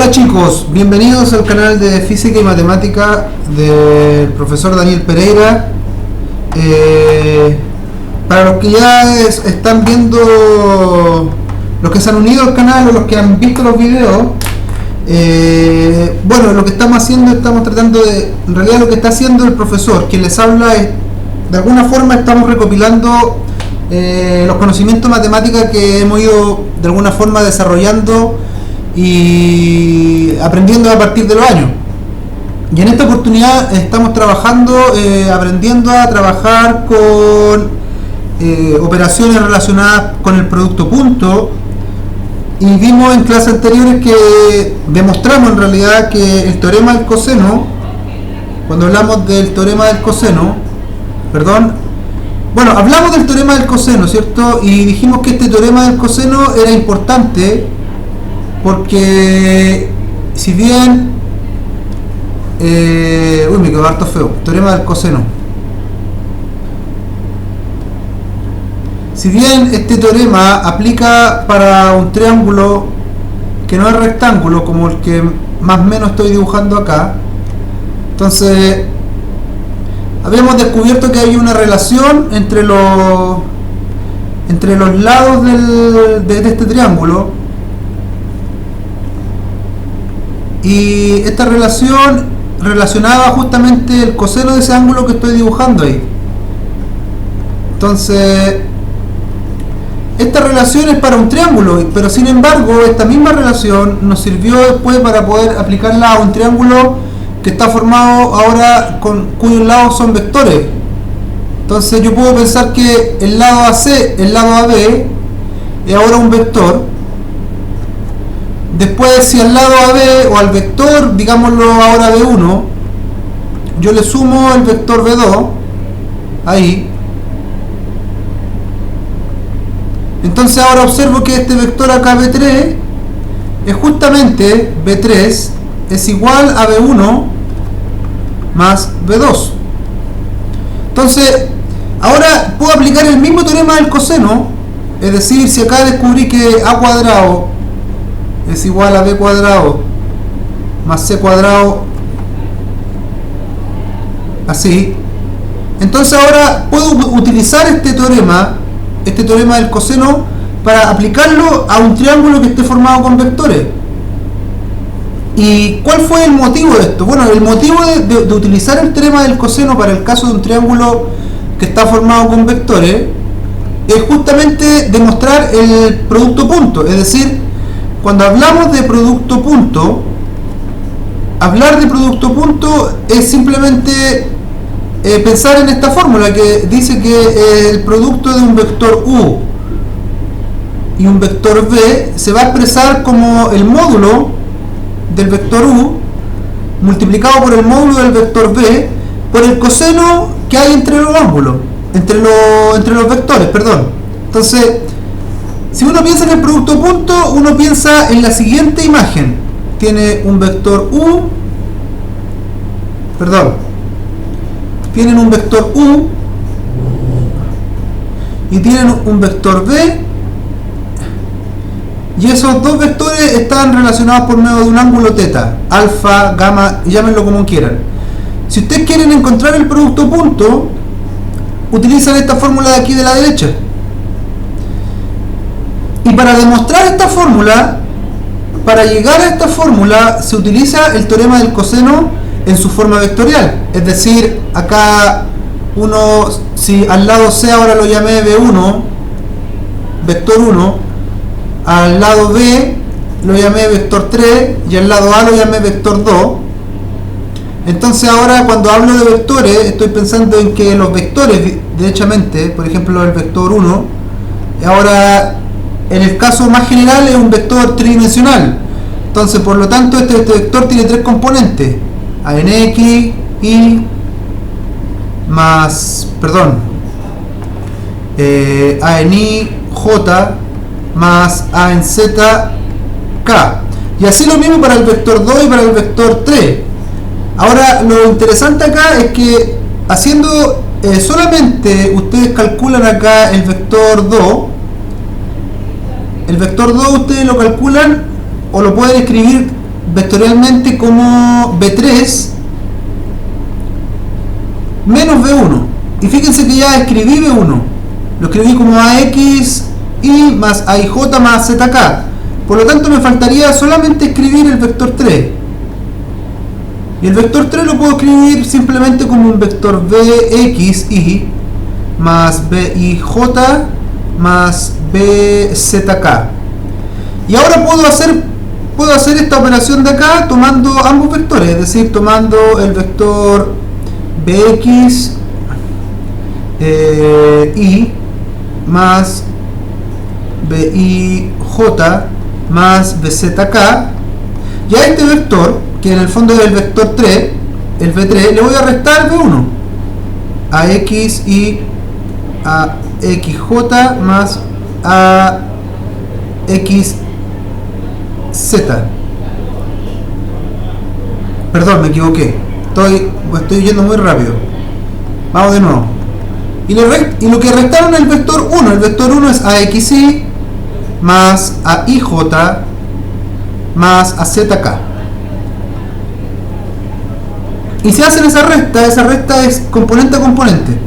Hola chicos, bienvenidos al canal de Física y Matemática del profesor Daniel Pereira. Para los que ya están viendo, los que se han unido al canal o los que han visto los videos, bueno, lo que estamos haciendo, estamos tratando de, en realidad lo que está haciendo el profesor, quien les habla, es, de alguna forma estamos recopilando los conocimientos matemáticos que hemos ido de alguna forma desarrollando y aprendiendo a partir de los años. Y en esta oportunidad estamos trabajando, aprendiendo a trabajar con operaciones relacionadas con el producto punto, y vimos en clases anteriores que demostramos en realidad que el teorema del coseno, cuando hablamos del teorema del coseno, hablamos del teorema del coseno, ¿cierto? Y dijimos que este teorema del coseno era importante porque si bien me quedó harto feo, teorema del coseno. Si bien este teorema aplica para un triángulo que no es rectángulo, como el que más o menos estoy dibujando acá, entonces habíamos descubierto que hay una relación entre los lados de este triángulo. Y esta relación relacionaba justamente el coseno de ese ángulo que estoy dibujando ahí. Entonces, esta relación es para un triángulo, pero sin embargo, esta misma relación nos sirvió después para poder aplicarla a un triángulo que está formado ahora cuyos lados son vectores. Entonces, yo puedo pensar que el lado AC, el lado AB, es ahora un vector. Después, si al lado AB o al vector, digámoslo ahora B1, yo le sumo el vector B2, ahí. Entonces ahora observo que este vector acá B3 es justamente B3 es igual a B1 más B2. Entonces, ahora puedo aplicar el mismo teorema del coseno, es decir, si acá descubrí que A cuadrado es igual a B cuadrado más C cuadrado, así, entonces ahora puedo utilizar este teorema del coseno para aplicarlo a un triángulo que esté formado con vectores. ¿Y cuál fue el motivo de esto? Bueno, el motivo de utilizar el teorema del coseno para el caso de un triángulo que está formado con vectores es justamente demostrar el producto punto. Es decir, cuando hablamos de producto punto, hablar de producto punto es simplemente pensar en esta fórmula que dice que el producto de un vector U y un vector V se va a expresar como el módulo del vector U multiplicado por el módulo del vector V por el coseno que hay entre los ángulos, entre los vectores, perdón. Entonces, si uno piensa en el producto punto, uno piensa en la siguiente imagen. Tiene un vector U, tienen un vector U y tienen un vector V, y esos dos vectores están relacionados por medio de un ángulo teta, alfa, gamma, llámenlo como quieran. Si ustedes quieren encontrar el producto punto, utilizan esta fórmula de aquí de la derecha. Y para demostrar esta fórmula, para llegar a esta fórmula, se utiliza el teorema del coseno en su forma vectorial. Es decir, acá si al lado C ahora lo llamé B1, vector 1, al lado B lo llamé vector 3 y al lado A lo llamé vector 2. Entonces ahora cuando hablo de vectores, estoy pensando en que los vectores, derechamente, por ejemplo el vector 1, ahora en el caso más general es un vector tridimensional. Entonces, por lo tanto, este vector tiene tres componentes: A en X, Y, A en Y, J, más A en Z, K. Y así lo mismo para el vector 2 y para el vector 3. Ahora, lo interesante acá es que haciendo solamente, ustedes calculan acá el vector 2. El vector 2 ustedes lo calculan o lo pueden escribir vectorialmente como B3 menos B1. Y fíjense que ya escribí B1. Lo escribí como AX y más AIJ más ZK. Por lo tanto me faltaría solamente escribir el vector 3. Y el vector 3 lo puedo escribir simplemente como un vector BXI más BIJ más BZK. Y ahora puedo hacer esta operación de acá tomando ambos vectores, es decir, tomando el vector BX I más BIJ más BZK, y a este vector, que en el fondo es el vector 3, el B3, le voy a restar B1 a X y a XJ más a XZ. Perdón, me equivoqué. Estoy yendo muy rápido. Vamos de nuevo. Y lo que restaron el vector 1. El vector 1 es AXI más AIJ más AZK. Y si hacen esa resta es componente a componente.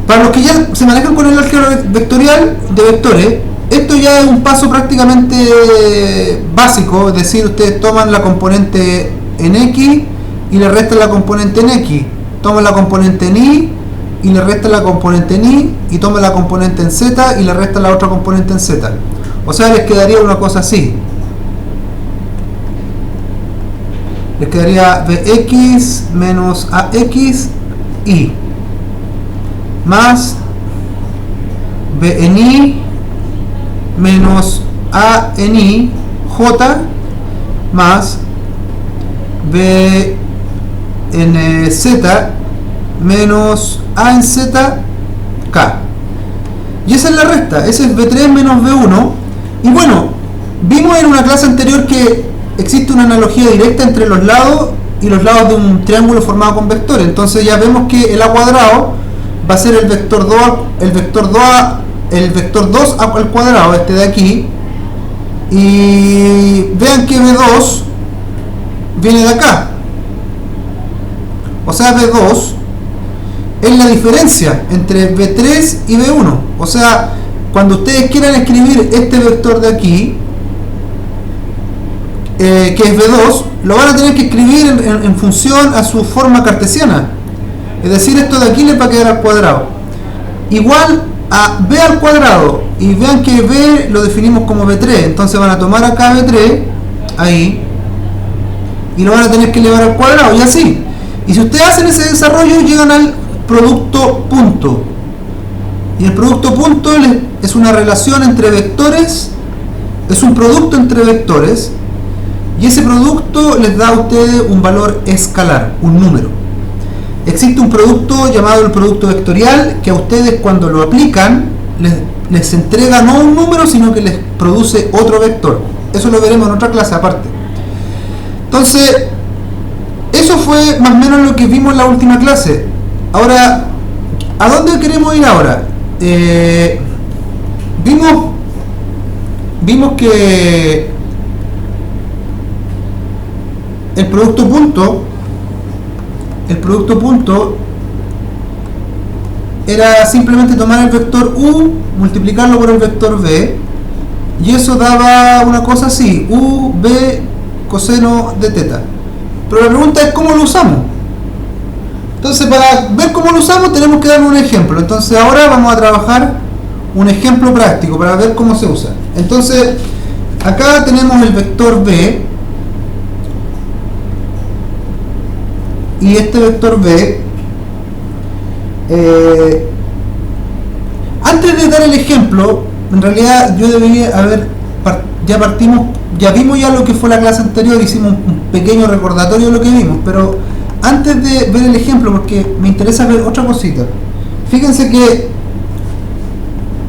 Para los que ya se manejan con el álgebra vectorial de vectores, esto ya es un paso prácticamente básico, es decir, ustedes toman la componente en X y le restan la componente en X, toman la componente en Y y le restan la componente en Y, y toman la componente en Z y le restan la otra componente en Z. O sea, les quedaría una cosa así. Les quedaría Bx menos Ax y más B en Y menos A en Y J más B en Z menos A en Z K. Y esa es la resta, ese es B3 menos B1. Y bueno, vimos en una clase anterior que existe una analogía directa entre los lados y los lados de un triángulo formado con vectores. Entonces ya vemos que el A cuadrado va a ser el vector 2 al cuadrado, este de aquí. Y vean que B2 viene de acá. O sea, B2 es la diferencia entre B3 y B1. O sea, cuando ustedes quieran escribir este vector de aquí, que es B2, lo van a tener que escribir en función a su forma cartesiana. Es decir, esto de aquí les va a quedar al cuadrado. Igual a B al cuadrado. Y vean que B lo definimos como B3. Entonces van a tomar acá B3, ahí, y lo van a tener que elevar al cuadrado, y así. Y si ustedes hacen ese desarrollo, llegan al producto punto. Y el producto punto es una relación entre vectores, es un producto entre vectores, y ese producto les da a ustedes un valor escalar, un número. Existe un producto llamado el producto vectorial, que a ustedes cuando lo aplican les entrega no un número, sino que les produce otro vector. Eso lo veremos en otra clase aparte. Entonces, eso fue más o menos lo que vimos en la última clase. Ahora, ¿a dónde queremos ir ahora? Vimos que el producto punto era simplemente tomar el vector u, multiplicarlo por el vector b, y eso daba una cosa así, u, b, coseno de teta. Pero la pregunta es cómo lo usamos. Entonces, para ver cómo lo usamos tenemos que dar un ejemplo. Entonces ahora vamos a trabajar un ejemplo práctico para ver cómo se usa. Entonces, acá tenemos el vector b, y este vector b, antes de dar el ejemplo, en realidad yo debería haber, ya vimos ya lo que fue la clase anterior, hicimos un pequeño recordatorio de lo que vimos, pero antes de ver el ejemplo, porque me interesa ver otra cosita. Fíjense que,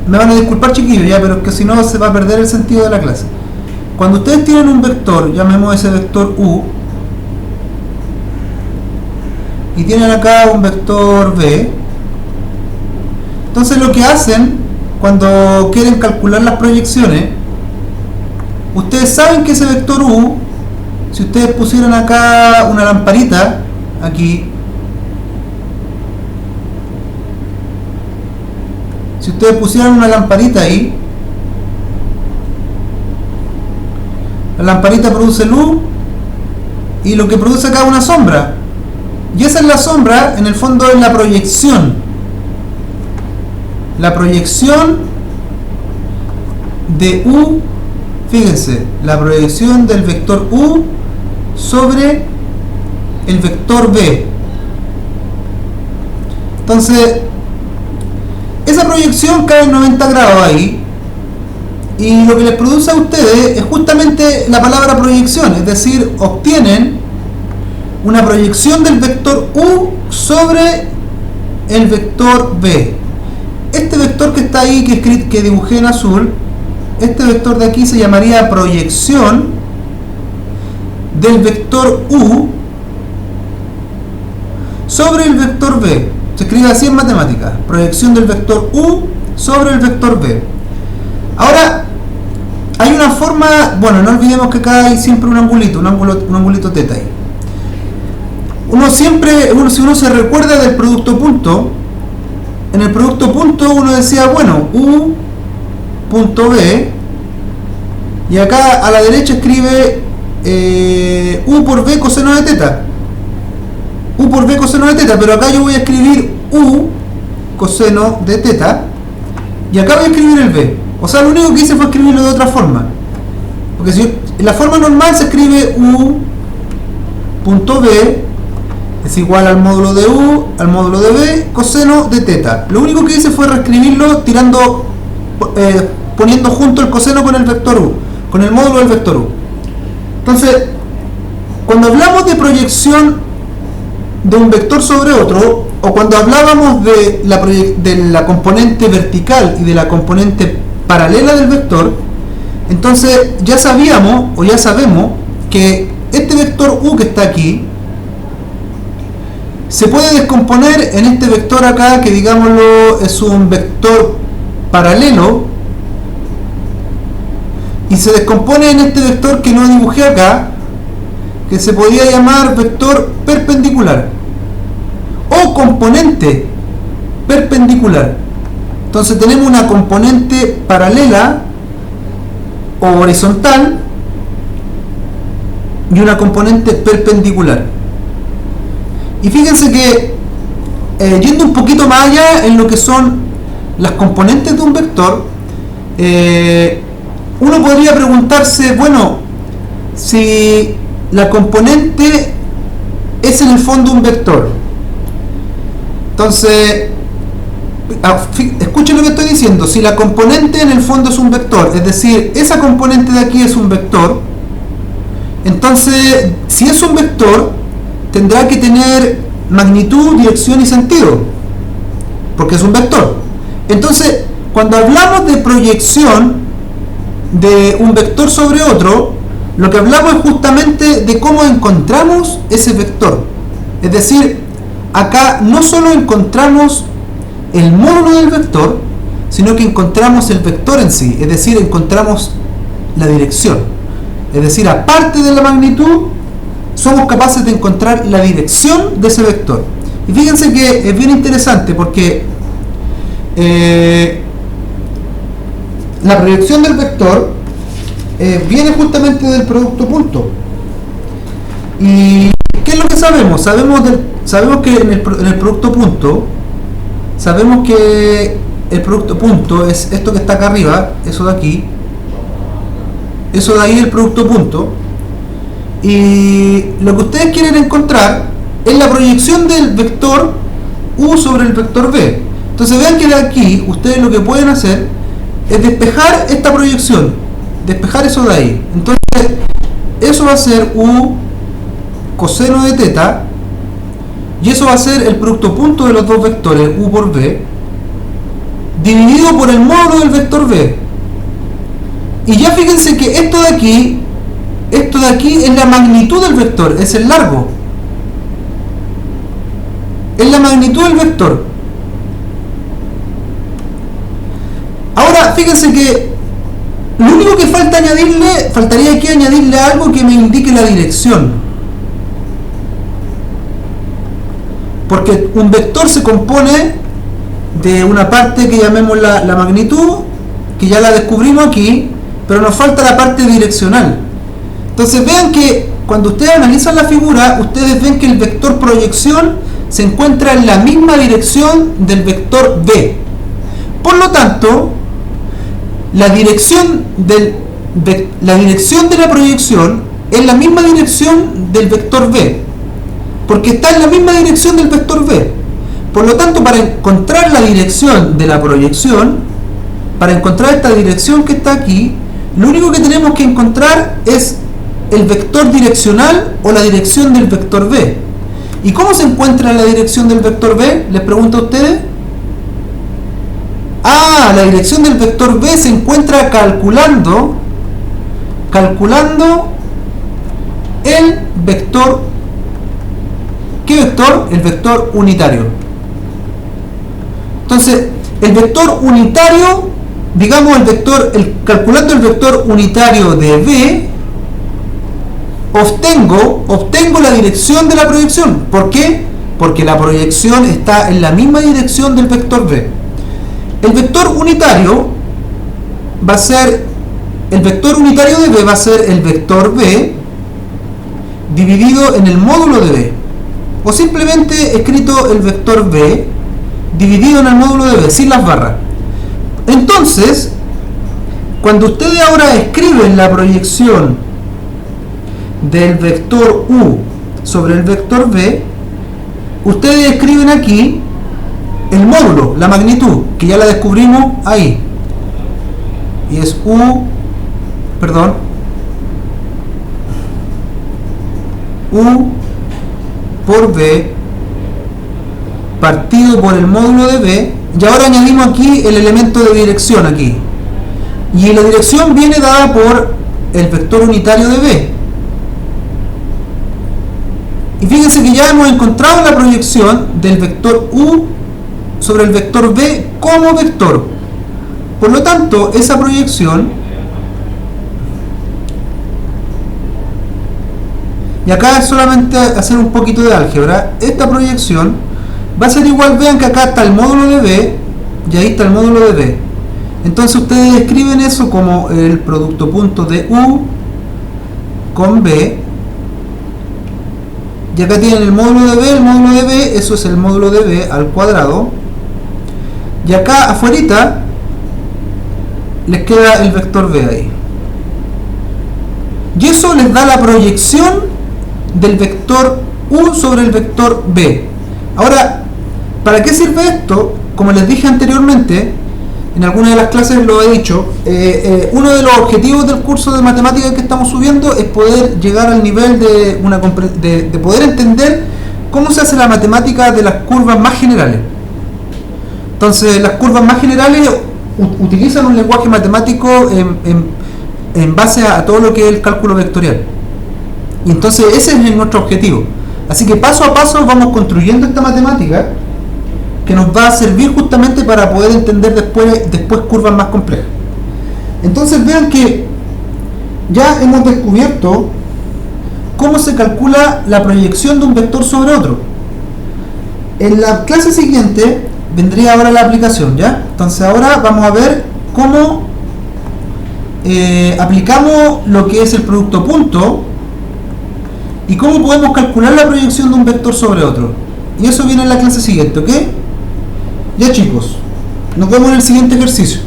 me van a disculpar chiquillos ya, pero que si no se va a perder el sentido de la clase. Cuando ustedes tienen un vector, llamemos ese vector u, y tienen acá un vector b, entonces lo que hacen cuando quieren calcular las proyecciones, ustedes saben que ese vector u si ustedes pusieran acá una lamparita, aquí, si ustedes pusieran una lamparita ahí, la lamparita produce luz y lo que produce acá es una sombra, y esa es la sombra, en el fondo es la proyección de U. Fíjense, la proyección del vector U sobre el vector B. Entonces, esa proyección cae en 90 grados ahí, y lo que les produce a ustedes es justamente la palabra proyección, es decir, obtienen una proyección del vector U sobre el vector B. Este vector que está ahí, que dibujé en azul, este vector de aquí se llamaría proyección del vector U sobre el vector B. Se escribe así en matemáticas: proyección del vector U sobre el vector B. Ahora, hay una forma, bueno, no olvidemos que acá hay siempre un angulito teta ahí. Si uno se recuerda del producto punto, en el producto punto uno decía, bueno, U punto B, y acá a la derecha escribe U por B coseno de teta. U por B coseno de teta, pero acá yo voy a escribir U coseno de teta, y acá voy a escribir el B. O sea, lo único que hice fue escribirlo de otra forma. Porque si en la forma normal se escribe U punto B es igual al módulo de U al módulo de B coseno de teta. Lo único que hice fue reescribirlo poniendo junto el coseno con el vector U, con el módulo del vector U. Entonces, cuando hablamos de proyección de un vector sobre otro, o cuando hablábamos de la componente vertical y de la componente paralela del vector, entonces ya sabíamos o ya sabemos que este vector U que está aquí se puede descomponer en este vector acá, que digámoslo es un vector paralelo, y se descompone en este vector que no dibujé acá, que se podría llamar vector perpendicular o componente perpendicular. Entonces tenemos una componente paralela o horizontal y una componente perpendicular. Y fíjense que yendo un poquito más allá en lo que son las componentes de un vector, uno podría preguntarse, bueno, si la componente es en el fondo un vector. Entonces, escuchen lo que estoy diciendo. Si la componente en el fondo es un vector, es decir, esa componente de aquí es un vector, entonces, si es un vector, tendrá que tener magnitud, dirección y sentido, porque es un vector. Entonces, cuando hablamos de proyección de un vector sobre otro, lo que hablamos es justamente de cómo encontramos ese vector. Es decir, acá no solo encontramos el módulo del vector, sino que encontramos el vector en sí, es decir, encontramos la dirección. Es decir, aparte de la magnitud, somos capaces de encontrar la dirección de ese vector. Y fíjense que es bien interesante porque la proyección del vector viene justamente del producto punto. ¿Y qué es lo que sabemos? Sabemos que en el producto punto, sabemos que el producto punto es esto que está acá arriba, eso de aquí, eso de ahí es el producto punto, y lo que ustedes quieren encontrar es la proyección del vector U sobre el vector B. Entonces vean que de aquí ustedes lo que pueden hacer es despejar esta proyección, despejar eso de ahí. Entonces eso va a ser U coseno de teta, y eso va a ser el producto punto de los dos vectores U por B dividido por el módulo del vector B. Y ya fíjense que esto de aquí es la magnitud del vector, es el largo, es la magnitud del vector. Ahora fíjense que Lo único que faltaría aquí añadirle algo que me indique la dirección. Porque un vector se compone de una parte que llamemos la magnitud, que ya la descubrimos aquí, pero nos falta la parte direccional. Entonces vean que cuando ustedes analizan la figura, ustedes ven que el vector proyección se encuentra en la misma dirección del vector B. Por lo tanto, la dirección de la proyección es la misma dirección del vector B, porque está en la misma dirección del vector B. Por lo tanto, para encontrar la dirección de la proyección, para encontrar esta dirección que está aquí, lo único que tenemos que encontrar es el vector direccional o la dirección del vector B. ¿Y cómo se encuentra la dirección del vector B? Les pregunto a ustedes. La dirección del vector B se encuentra calculando el vector. ¿Qué vector? El vector unitario. Entonces, el vector unitario, digamos calculando el vector unitario de B, obtengo la dirección de la proyección. ¿Por qué? Porque la proyección está en la misma dirección del vector B. El vector unitario va a ser, el vector unitario de B va a ser el vector B dividido en el módulo de B. O simplemente escrito el vector B dividido en el módulo de B, sin las barras. Entonces, cuando ustedes ahora escriben la proyección del vector U sobre el vector B, ustedes escriben aquí el módulo, la magnitud, que ya la descubrimos ahí. Y es U por B partido por el módulo de B. Y ahora añadimos aquí el elemento de dirección aquí. Y la dirección viene dada por el vector unitario de B. Y fíjense que ya hemos encontrado la proyección del vector U sobre el vector B como vector. Por lo tanto, esa proyección, y acá es solamente hacer un poquito de álgebra, esta proyección va a ser igual, vean que acá está el módulo de B y ahí está el módulo de B. Entonces ustedes escriben eso como el producto punto de U con B. Y acá tienen el módulo de B, eso es el módulo de B al cuadrado. Y acá afuerita les queda el vector B ahí. Y eso les da la proyección del vector U sobre el vector B. Ahora, ¿para qué sirve esto? Como les dije anteriormente, en alguna de las clases lo he dicho, uno de los objetivos del curso de matemáticas que estamos subiendo es poder llegar al nivel de poder entender cómo se hace la matemática de las curvas más generales. Entonces, las curvas más generales utilizan un lenguaje matemático en base a todo lo que es el cálculo vectorial. Y entonces ese es nuestro objetivo. Así que paso a paso vamos construyendo esta matemática que nos va a servir justamente para poder entender después curvas más complejas. Entonces vean que ya hemos descubierto cómo se calcula la proyección de un vector sobre otro. En la clase siguiente vendría ahora la aplicación, ¿ya? Entonces ahora vamos a ver cómo aplicamos lo que es el producto punto y cómo podemos calcular la proyección de un vector sobre otro. Y eso viene en la clase siguiente, ¿ok? Ya chicos, nos vemos en el siguiente ejercicio.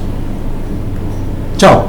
Chao.